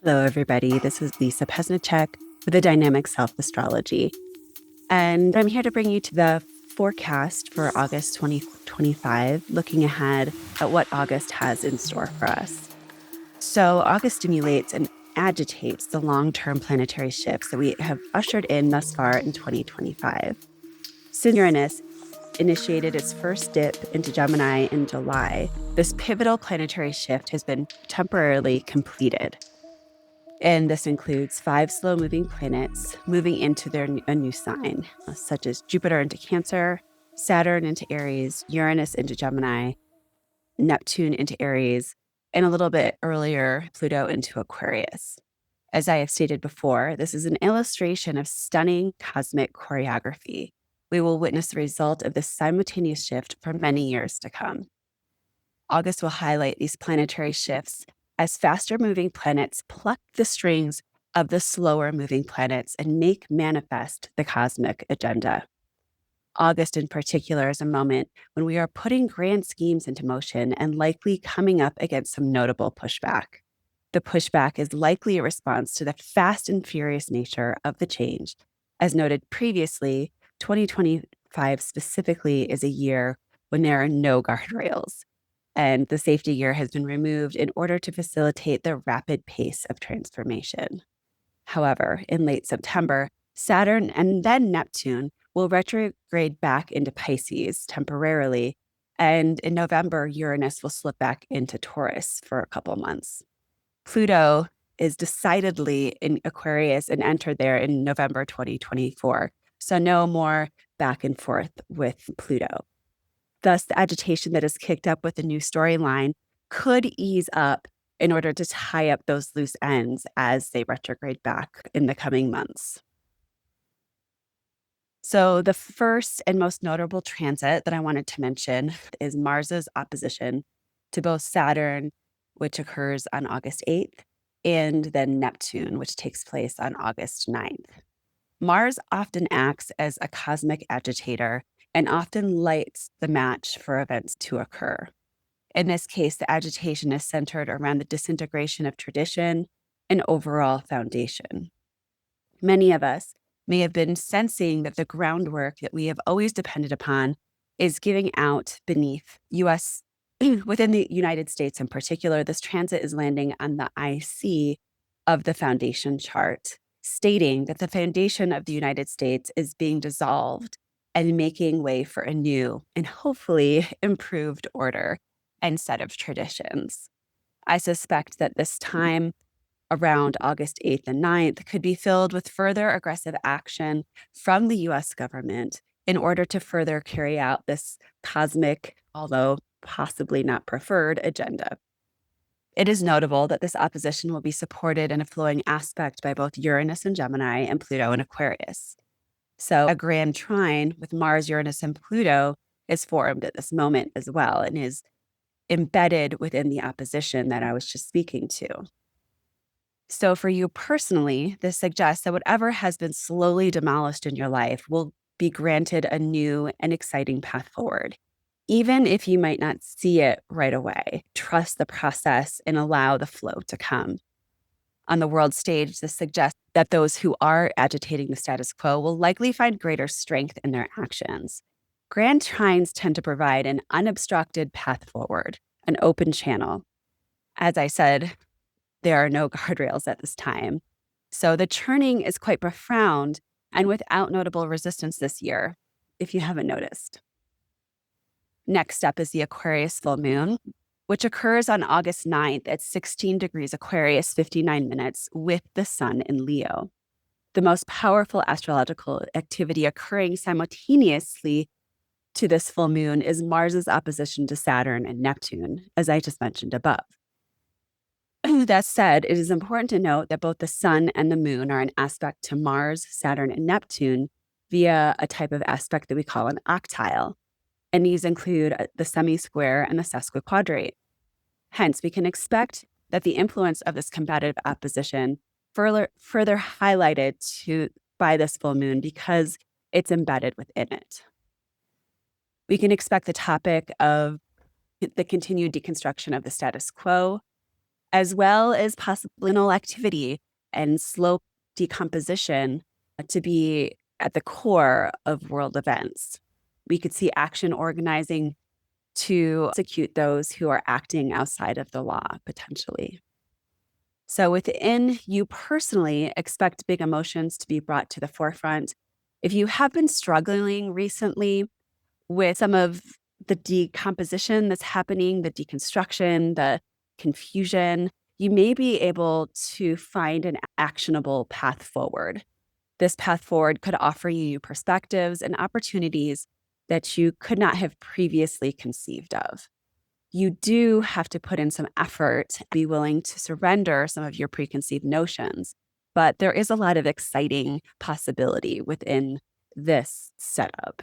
Hello, everybody. This is Lisa Pesnichek with the Dynamic Self Astrology. And I'm here to bring you to the forecast for August 2025, looking ahead at what August has in store for us. So, August stimulates and agitates the long term planetary shifts that we have ushered in thus far in 2025. Since Uranus initiated its first dip into Gemini in July, this pivotal planetary shift has been temporarily completed. And this includes 5 slow-moving planets moving into a new sign, such as Jupiter into Cancer, Saturn into Aries, Uranus into Gemini, Neptune into Aries, and a little bit earlier, Pluto into Aquarius. As I have stated before, this is an illustration of stunning cosmic choreography. We will witness the result of this simultaneous shift for many years to come. August will highlight these planetary shifts as faster moving planets pluck the strings of the slower moving planets and make manifest the cosmic agenda. August, in particular, is a moment when we are putting grand schemes into motion and likely coming up against some notable pushback. The pushback is likely a response to the fast and furious nature of the change. As noted previously, 2025 specifically is a year when there are no guardrails, and the safety gear has been removed in order to facilitate the rapid pace of transformation. However, in late September, Saturn and then Neptune will retrograde back into Pisces temporarily, and in November, Uranus will slip back into Taurus for a couple months. Pluto is decidedly in Aquarius and entered there in November 2024, so no more back and forth with Pluto. Thus, the agitation that is kicked up with the new storyline could ease up in order to tie up those loose ends as they retrograde back in the coming months. So the first and most notable transit that I wanted to mention is Mars's opposition to both Saturn, which occurs on August 8th, and then Neptune, which takes place on August 9th. Mars often acts as a cosmic agitator and often lights the match for events to occur. In this case, the agitation is centered around the disintegration of tradition and overall foundation. Many of us may have been sensing that the groundwork that we have always depended upon is giving out beneath US, within the United States in particular. This transit is landing on the IC of the foundation chart, stating that the foundation of the United States is being dissolved and making way for a new and hopefully improved order and set of traditions. I suspect that this time around August 8th and 9th could be filled with further aggressive action from the US government in order to further carry out this cosmic, although possibly not preferred, agenda. It is notable that this opposition will be supported in a flowing aspect by both Uranus and Gemini and Pluto and Aquarius. So a grand trine with Mars, Uranus, and Pluto is formed at this moment as well and is embedded within the opposition that I was just speaking to. So for you personally, this suggests that whatever has been slowly demolished in your life will be granted a new and exciting path forward. Even if you might not see it right away, trust the process and allow the flow to come. On the world stage, this suggests that those who are agitating the status quo will likely find greater strength in their actions. Grand trines tend to provide an unobstructed path forward, an open channel. As I said, there are no guardrails at this time. So the churning is quite profound and without notable resistance this year, if you haven't noticed. Next up is the Aquarius full moon, which occurs on August 9th at 16 degrees Aquarius, 59 minutes, with the sun in Leo. The most powerful astrological activity occurring simultaneously to this full moon is Mars's opposition to Saturn and Neptune, as I just mentioned above. That said, it is important to note that both the sun and the moon are an aspect to Mars, Saturn, and Neptune via a type of aspect that we call an octile. And these include the semi-square and the sesquiquadrate. Hence, we can expect that the influence of this combative opposition further highlighted by this full moon because it's embedded within it. We can expect the topic of the continued deconstruction of the status quo, as well as possible activity and slow decomposition to be at the core of world events. We could see action organizing to execute those who are acting outside of the law, potentially. So, within you personally, expect big emotions to be brought to the forefront. If you have been struggling recently with some of the decomposition that's happening, the deconstruction, the confusion, you may be able to find an actionable path forward. This path forward could offer you new perspectives and opportunities that you could not have previously conceived of. You do have to put in some effort, be willing to surrender some of your preconceived notions, but there is a lot of exciting possibility within this setup.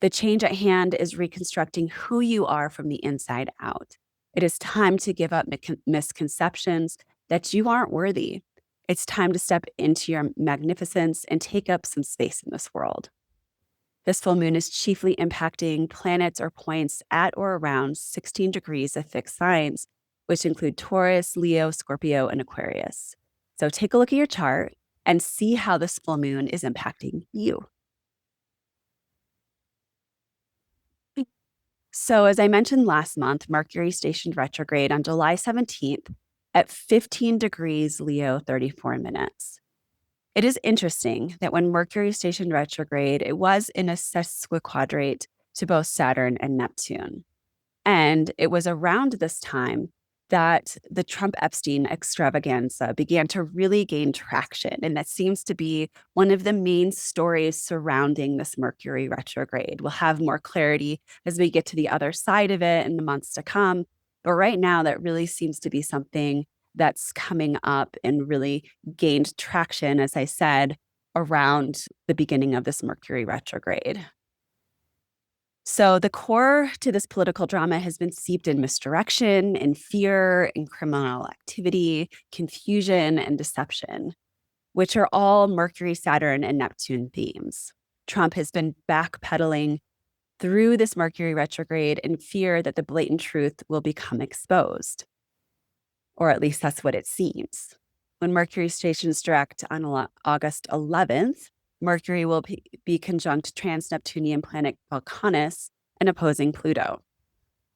The change at hand is reconstructing who you are from the inside out. It is time to give up misconceptions that you aren't worthy. It's time to step into your magnificence and take up some space in this world. This full moon is chiefly impacting planets or points at or around 16 degrees of fixed signs, which include Taurus, Leo, Scorpio, and Aquarius. So take a look at your chart and see how this full moon is impacting you. So, as I mentioned last month, Mercury stationed retrograde on July 17th at 15 degrees Leo, 34 minutes. It is interesting that when Mercury stationed retrograde, it was in a sesquiquadrate to both Saturn and Neptune. And it was around this time that the Trump-Epstein extravaganza began to really gain traction. And that seems to be one of the main stories surrounding this Mercury retrograde. We'll have more clarity as we get to the other side of it in the months to come. But right now, that really seems to be something that's coming up and really gained traction, as I said, around the beginning of this Mercury retrograde. So the core to this political drama has been seeped in misdirection and fear and criminal activity, confusion and deception, which are all Mercury, Saturn, and Neptune themes. Trump has been backpedaling through this Mercury retrograde in fear that the blatant truth will become exposed, or at least that's what it seems. When Mercury stations direct on August 11th, Mercury will be conjunct trans-Neptunian planet Vulcanus and opposing Pluto.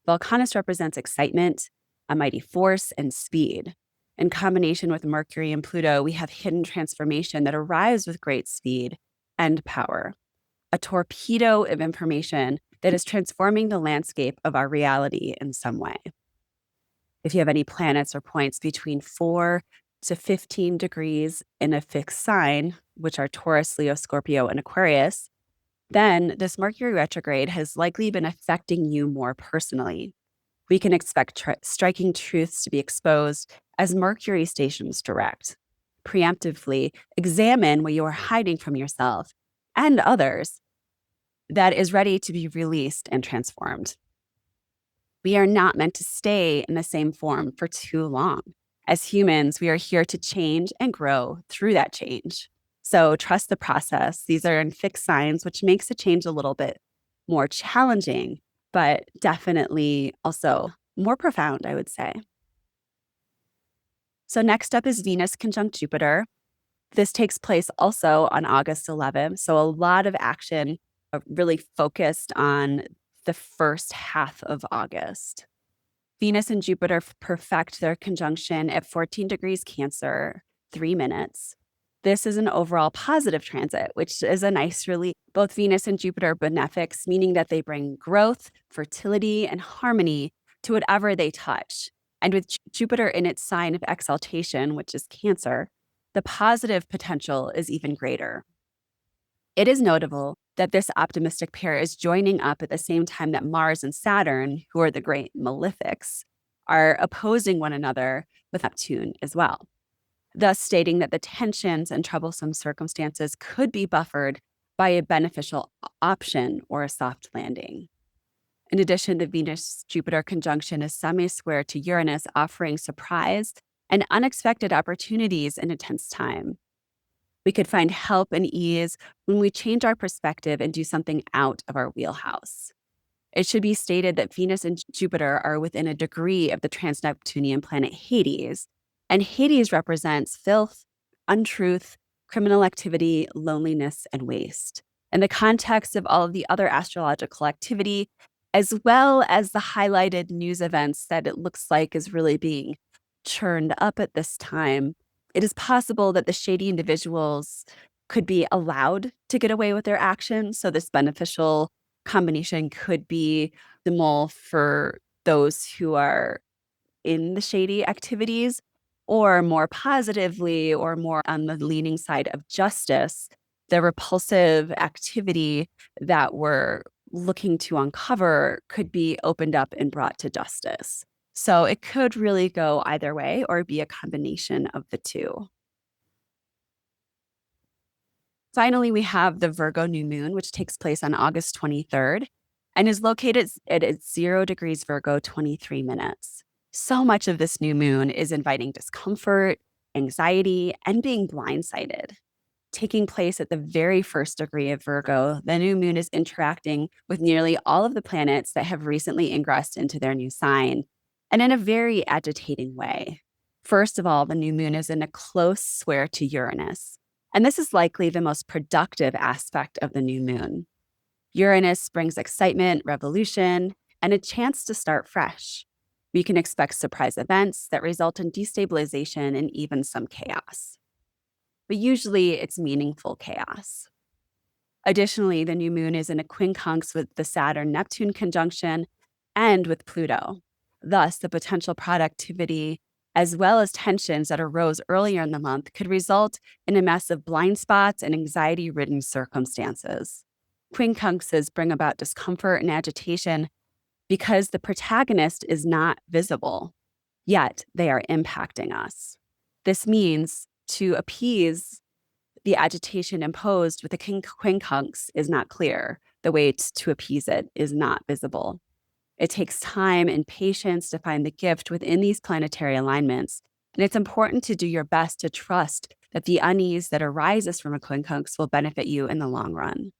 Vulcanus represents excitement, a mighty force, and speed. In combination with Mercury and Pluto, we have hidden transformation that arrives with great speed and power, a torpedo of information that is transforming the landscape of our reality in some way. If you have any planets or points between 4 to 15 degrees in a fixed sign, which are Taurus, Leo, Scorpio, and Aquarius, then this Mercury retrograde has likely been affecting you more personally. We can expect striking truths to be exposed as Mercury stations direct. Preemptively examine what you are hiding from yourself and others that is ready to be released and transformed. We are not meant to stay in the same form for too long. As humans, we are here to change and grow through that change. So trust the process. These are in fixed signs, which makes the change a little bit more challenging, but definitely also more profound, I would say. So next up is Venus conjunct Jupiter. This takes place also on August 11th. So a lot of action really focused on the first half of August. Venus and Jupiter perfect their conjunction at 14 degrees Cancer, 3 minutes. This is an overall positive transit, which is a nice relief. Both Venus and Jupiter are benefics, meaning that they bring growth, fertility, and harmony to whatever they touch. And with Jupiter in its sign of exaltation, which is Cancer, the positive potential is even greater. It is notable that this optimistic pair is joining up at the same time that Mars and Saturn, who are the great malefics, are opposing one another with Neptune as well, thus stating that the tensions and troublesome circumstances could be buffered by a beneficial option or a soft landing. In addition, the Venus-Jupiter conjunction is semi-square to Uranus, offering surprise and unexpected opportunities in a tense time. We could find help and ease when we change our perspective and do something out of our wheelhouse. It should be stated that Venus and Jupiter are within a degree of the trans-Neptunian planet Hades, and Hades represents filth, untruth, criminal activity, loneliness, and waste. In the context of all of the other astrological activity, as well as the highlighted news events that it looks like is really being churned up at this time, it is possible that the shady individuals could be allowed to get away with their actions. So this beneficial combination could be the mole for those who are in the shady activities, or more positively, or more on the leaning side of justice, the repulsive activity that we're looking to uncover could be opened up and brought to justice. So it could really go either way or be a combination of the two. Finally, we have the Virgo new moon, which takes place on August 23rd and is located at 0 degrees Virgo, 23 minutes. So much of this new moon is inviting discomfort, anxiety, and being blindsided. Taking place at the very first degree of Virgo, the new moon is interacting with nearly all of the planets that have recently ingressed into their new sign, and in a very agitating way. First of all, the new moon is in a close square to Uranus, and this is likely the most productive aspect of the new moon. Uranus brings excitement, revolution, and a chance to start fresh. We can expect surprise events that result in destabilization and even some chaos. But usually it's meaningful chaos. Additionally, the new moon is in a quincunx with the Saturn-Neptune conjunction and with Pluto. Thus, the potential productivity as well as tensions that arose earlier in the month could result in a mess of blind spots and anxiety-ridden circumstances. Quincunxes bring about discomfort and agitation because the protagonist is not visible, yet they are impacting us. This means to appease the agitation imposed with a quincunx is not clear. The way to appease it is not visible. It takes time and patience to find the gift within these planetary alignments, and it's important to do your best to trust that the unease that arises from a quincunx will benefit you in the long run.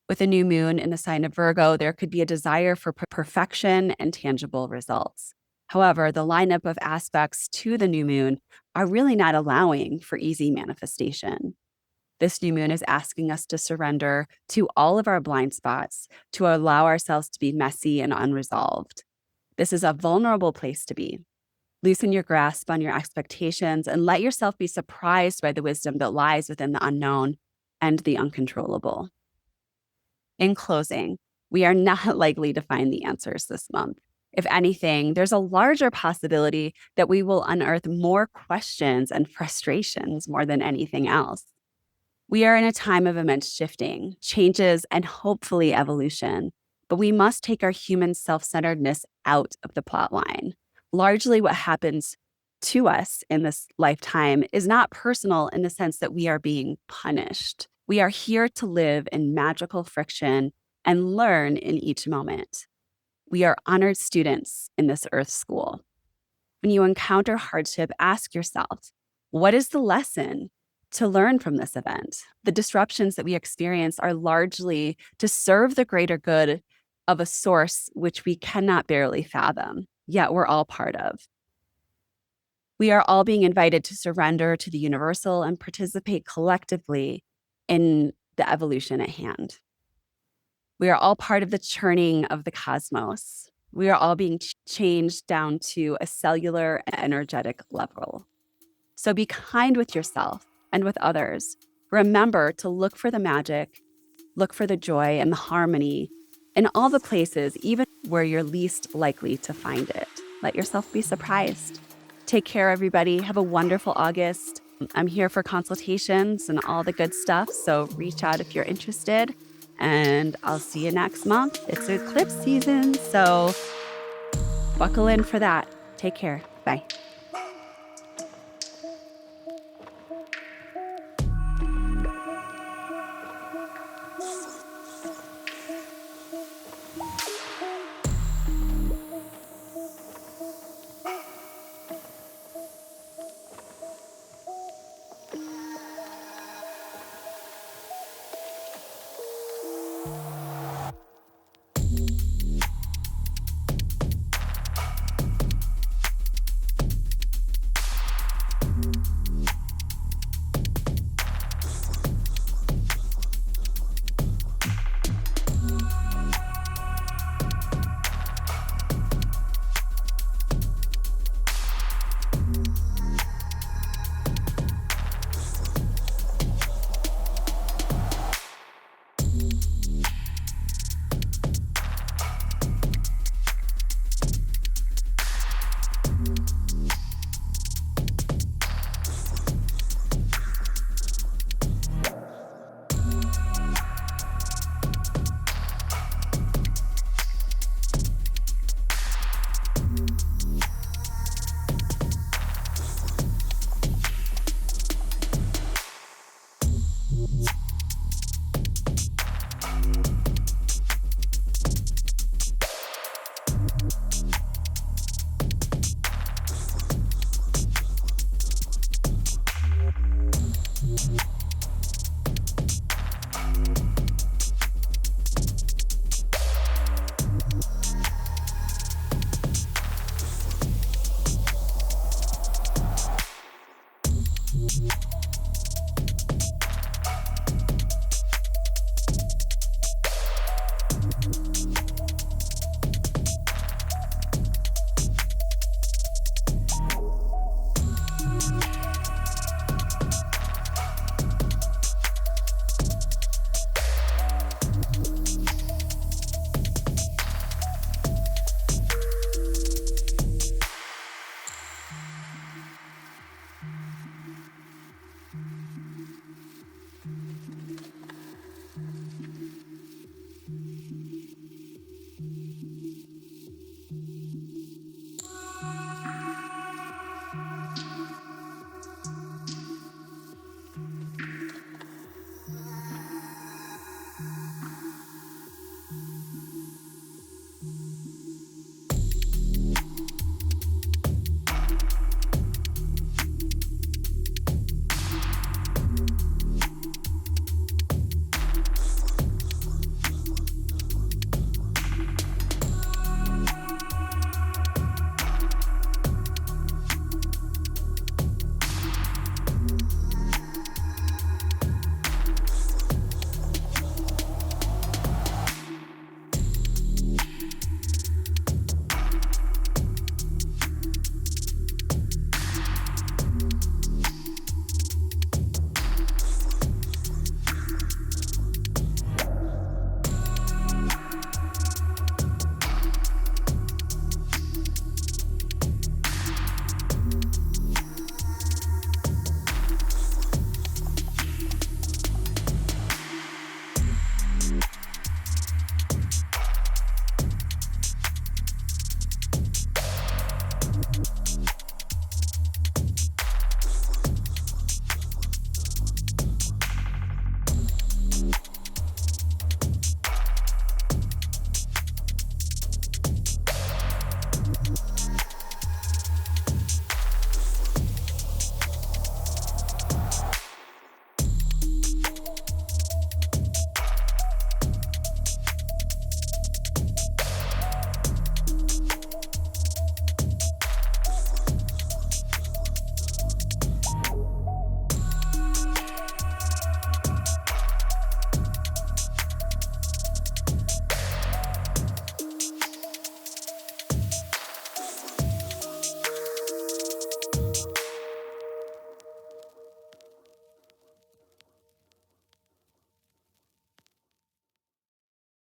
With a new moon in the sign of Virgo, there could be a desire for perfection and tangible results. However, the lineup of aspects to the new moon are really not allowing for easy manifestation. This new moon is asking us to surrender to all of our blind spots, to allow ourselves to be messy and unresolved. This is a vulnerable place to be. Loosen your grasp on your expectations and let yourself be surprised by the wisdom that lies within the unknown and the uncontrollable. In closing, we are not likely to find the answers this month. If anything, there's a larger possibility that we will unearth more questions and frustrations more than anything else. We are in a time of immense shifting, changes, and hopefully evolution, but we must take our human self-centeredness out of the plotline. Largely what happens to us in this lifetime is not personal in the sense that we are being punished. We are here to live in magical friction and learn in each moment. We are honored students in this Earth school. When you encounter hardship, ask yourself, what is the lesson to learn from this event? The disruptions that we experience are largely to serve the greater good of a source which we cannot barely fathom, yet we're all part of. We are all being invited to surrender to the universal and participate collectively in the evolution at hand. We are all part of the churning of the cosmos. We are all being changed down to a cellular and energetic level. So be kind with yourself and with others. Remember to look for the magic, look for the joy and the harmony in all the places, even where you're least likely to find it. Let yourself be surprised. Take care, everybody. Have a wonderful August. I'm here for consultations and all the good stuff, so reach out if you're interested. And I'll see you next month. It's eclipse season, so buckle in for that. Take care. Bye.